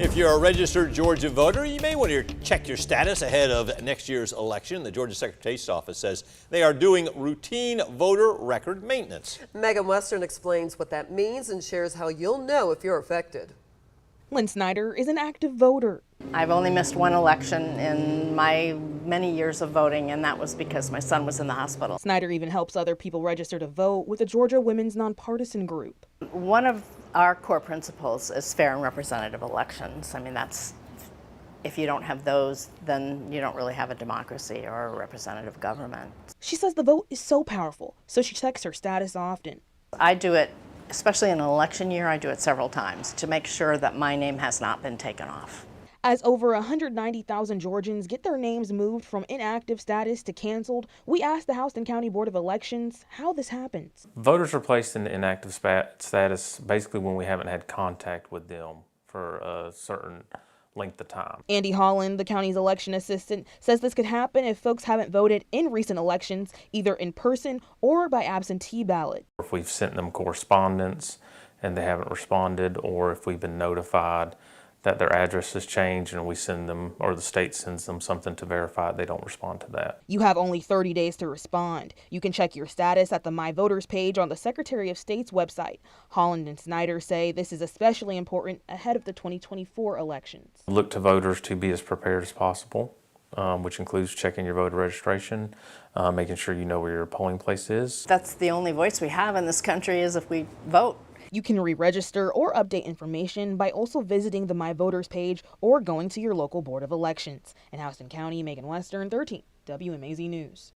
If you're a registered Georgia voter, you may want to check your status ahead of next year's election. The Georgia Secretary of State's office says they are doing routine voter record maintenance. Megan Western explains what that means and shares how you'll know if you're affected. Lynn Snyder is an active voter. I've only missed one election in my many years of voting, and that was because my son was in the hospital. Snyder even helps other people register to vote with the Georgia Women's Nonpartisan Group. One of our core principles is fair and representative elections. I mean, that's, if you don't have those, then you don't really have a democracy or a representative government. She says the vote is so powerful, so she checks her status often. I do it, especially in an election year, I do it several times to make sure that my name has not been taken off. As over 190,000 Georgians get their names moved from inactive status to canceled, we asked the Houston County Board of Elections how this happens. Voters are placed in inactive status basically when we haven't had contact with them for a certain length of time. Andy Holland, the county's election assistant, says this could happen if folks haven't voted in recent elections, either in person or by absentee ballot. If we've sent them correspondence and they haven't responded, or if we've been notified that their address has changed and we send them, or the state sends them something to verify they don't respond to that. You have only 30 days to respond. You can check your status at the My Voters page on the Secretary of State's website. Holland and Snyder say this is especially important ahead of the 2024 elections. Look to voters to be as prepared as possible, which includes checking your voter registration, making sure you know where your polling place is. That's the only voice we have in this country, is if we vote. You can re-register or update information by also visiting the My Voters page or going to your local Board of Elections. In Houston County, Megan Western, 13 WMAZ News.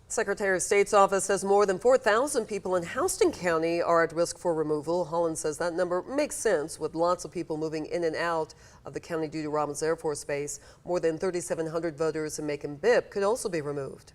Secretary of State's office says more than 4,000 people in Houston County are at risk for removal. Holland says that number makes sense with lots of people moving in and out of the county due to Robins Air Force Base. More than 3,700 voters in Macon BIP could also be removed.